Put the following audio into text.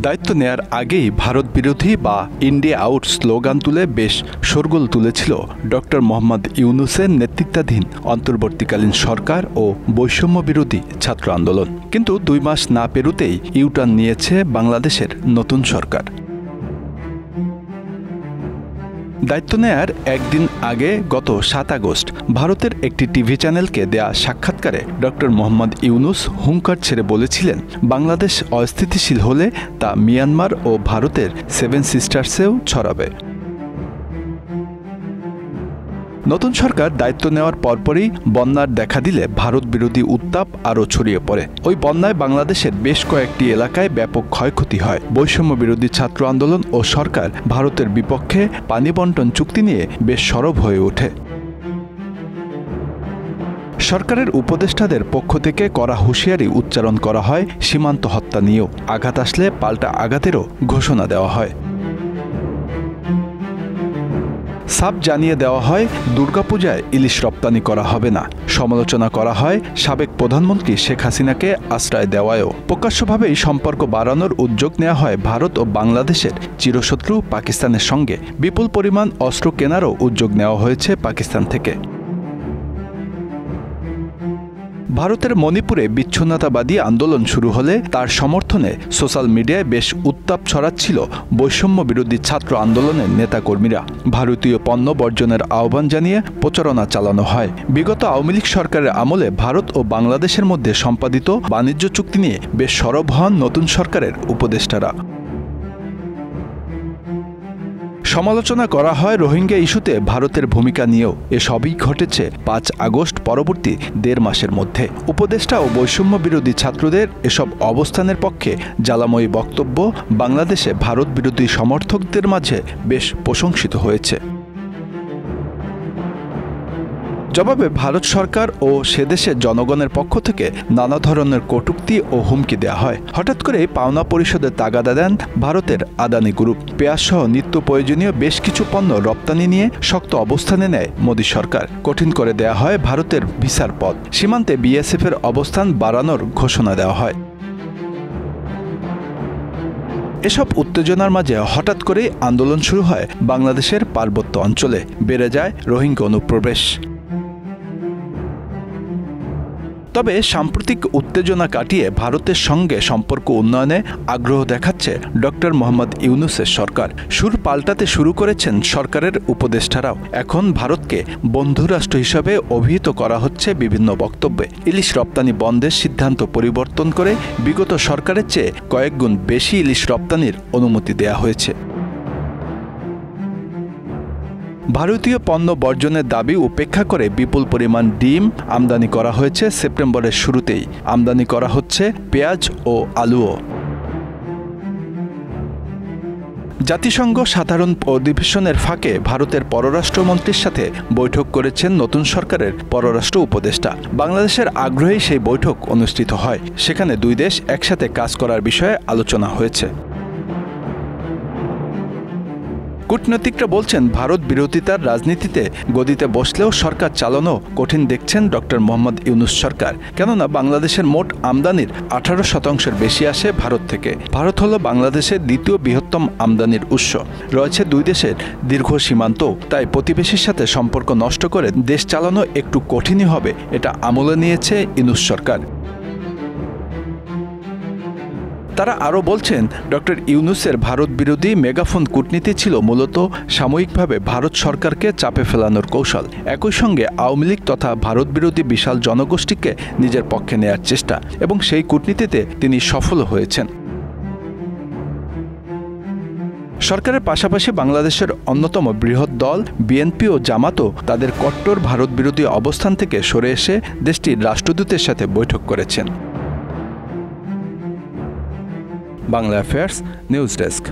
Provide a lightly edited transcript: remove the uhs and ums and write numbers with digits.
দায়িত্ব নেয়ার আগেই ভারত বিরোধী বা ইন্ডিয়া আউট স্লোগান তুলে বেশ শোরগোল তুলেছিল ডক্টর মোহাম্মদ ইউনূসের নেতৃত্বাধীন অন্তর্বর্তীকালীন সরকার ও বৈষম্য বিরোধী ছাত্র আন্দোলন। কিন্তু 2 মাস না পেরোতেই ইউটার্ন নিয়েছে বাংলাদেশের নতুন সরকার। দায়িত্ব নেয়ার একদিন আগে গত 7 আগস্ট ভারতের একটি টিভি চ্যানেলকে দেয়া সাক্ষাৎকারে ডক্টর মোহাম্মদ ইউনূস হুঙ্কার ছেড়ে বলেছিলেন, বাংলাদেশ অস্থিতিশীল হলে তা মিয়ানমার ও ভারতের 7 সিস্টার্সেও ছড়াবে। নতুন সরকার দায়িত্ব নেওয়ার পরপরই বন্যার দেখা দিলে ভারত বিরোধী উত্তাপ আরও ছড়িয়ে পড়ে। ওই বন্যায় বাংলাদেশের বেশ কয়েকটি এলাকায় ব্যাপক ক্ষয়ক্ষতি হয়। বৈষম্য বিরোধী ছাত্র আন্দোলন ও সরকার ভারতের বিপক্ষে পানি বণ্টন চুক্তি নিয়ে বেশ সরব হয়ে ওঠে। সরকারের উপদেষ্টাদের পক্ষ থেকে করা হুঁশিয়ারি উচ্চারণ করা হয় সীমান্ত হত্যা নিয়েও। আঘাত আসলে পাল্টা আঘাতেরও ঘোষণা দেওয়া হয়। সাফ জানিয়ে দেওয়া হয় দুর্গাপূজায় ইলিশ রপ্তানি করা হবে না। সমালোচনা করা হয় সাবেক প্রধানমন্ত্রী শেখ হাসিনাকে আশ্রয় দেওয়ায়ও। প্রকাশ্যভাবেই সম্পর্ক বাড়ানোর উদ্যোগ নেওয়া হয় ভারত ও বাংলাদেশের চিরশত্রু পাকিস্তানের সঙ্গে। বিপুল পরিমাণ অস্ত্র কেনারও উদ্যোগ নেওয়া হয়েছে পাকিস্তান থেকে। ভারতের মণিপুরে বিচ্ছিন্নতাবাদী আন্দোলন শুরু হলে তার সমর্থনে সোশ্যাল মিডিয়ায় বেশ উত্তাপ ছড়াচ্ছিল বৈষম্য বিরোধী ছাত্র আন্দোলনের নেতাকর্মীরা। ভারতীয় পণ্য বর্জনের আহ্বান জানিয়ে প্রচারণা চালানো হয়। বিগত আওয়ামী লীগ সরকারের আমলে ভারত ও বাংলাদেশের মধ্যে সম্পাদিত বাণিজ্য চুক্তি নিয়ে বেশ সরব হন নতুন সরকারের উপদেষ্টারা। সমালোচনা করা হয় রোহিঙ্গা ইস্যুতে ভারতের ভূমিকা নিয়েও। এসবই ঘটেছে 5 আগস্ট পরবর্তী 1.5 মাসের মধ্যে। উপদেষ্টা ও বৈষম্য বিরোধী ছাত্রদের এসব অবস্থানের পক্ষে জ্বালাময়ী বক্তব্য বাংলাদেশে ভারত বিরোধী সমর্থকদের মাঝে বেশ প্রশংসিত হয়েছে। জবাবে ভারত সরকার ও সেদেশের জনগণের পক্ষ থেকে নানা ধরনের কটূক্তি ও হুমকি দেওয়া হয়। হঠাৎ করে পাওনা পরিশোধের তাগাদা দেন ভারতের আদানি গ্রুপ। পেঁয়াজসহ নিত্য প্রয়োজনীয় বেশ কিছু পণ্য রপ্তানি নিয়ে শক্ত অবস্থানে নেয় মোদী সরকার। কঠিন করে দেওয়া হয় ভারতের ভিসার পথ। সীমান্তে বিএসএফের অবস্থান বাড়ানোর ঘোষণা দেওয়া হয়। এসব উত্তেজনার মাঝে হঠাৎ করেই আন্দোলন শুরু হয় বাংলাদেশের পার্বত্য অঞ্চলে। বেড়ে যায় রোহিঙ্গা অনুপ্রবেশ। তবে সাম্প্রতিক উত্তেজনা কাটিয়ে ভারতের সঙ্গে সম্পর্ক উন্নয়নে আগ্রহ দেখাচ্ছে ডক্টর মোহাম্মদ ইউনূসের সরকার। সুর পাল্টাতে শুরু করেছেন সরকারের উপদেষ্টারাও। এখন ভারতকে বন্ধুরাষ্ট্র হিসাবে অভিহিত করা হচ্ছে বিভিন্ন বক্তব্যে। ইলিশ রপ্তানি বন্ধের সিদ্ধান্ত পরিবর্তন করে বিগত সরকারের চেয়ে কয়েক গুণ বেশি ইলিশ রপ্তানির অনুমতি দেয়া হয়েছে। ভারতীয় পণ্য বর্জনের দাবি উপেক্ষা করে বিপুল পরিমাণ ডিম আমদানি করা হয়েছে। সেপ্টেম্বরের শুরুতেই আমদানি করা হচ্ছে পেঁয়াজ ও আলুও। জাতিসংঘ সাধারণ অধিবেশনের ফাঁকে ভারতের পররাষ্ট্রমন্ত্রীর সাথে বৈঠক করেছেন নতুন সরকারের পররাষ্ট্র উপদেষ্টা। বাংলাদেশের আগ্রহেই সেই বৈঠক অনুষ্ঠিত হয়। সেখানে 2 দেশ একসাথে কাজ করার বিষয়ে আলোচনা হয়েছে। কূটনীতিকরা বলছেন, ভারত বিরোধিতার রাজনীতিতে গদিতে বসলেও সরকার চালানো কঠিন দেখছেন ডক্টর মোহাম্মদ ইউনূস সরকার। কেননা বাংলাদেশের মোট আমদানির 18% বেশি আসে ভারত থেকে। ভারত হলো বাংলাদেশের দ্বিতীয় বৃহত্তম আমদানির উৎস। রয়েছে 2 দেশের দীর্ঘ সীমান্ত। তাই প্রতিবেশীর সাথে সম্পর্ক নষ্ট করে দেশ চালানো একটু কঠিনই হবে, এটা আমলে নিয়েছে ইউনূস সরকার। তারা আরও বলছেন, ডক্টর ইউনূসের ভারত বিরোধী মেগাফোন কূটনীতি ছিল মূলত সাময়িকভাবে ভারত সরকারকে চাপে ফেলানোর কৌশল। একই সঙ্গে আওয়ামী লীগ তথা ভারত বিরোধী বিশাল জনগোষ্ঠীকে নিজের পক্ষে নেয়ার চেষ্টা, এবং সেই কূটনীতিতে তিনি সফল হয়েছেন। সরকারের পাশাপাশি বাংলাদেশের অন্যতম বৃহৎ দল বিএনপি ও জামাতও তাদের কট্টর ভারত বিরোধী অবস্থান থেকে সরে এসে দেশটির রাষ্ট্রদূতের সাথে বৈঠক করেছেন। Bangla affairs news desk.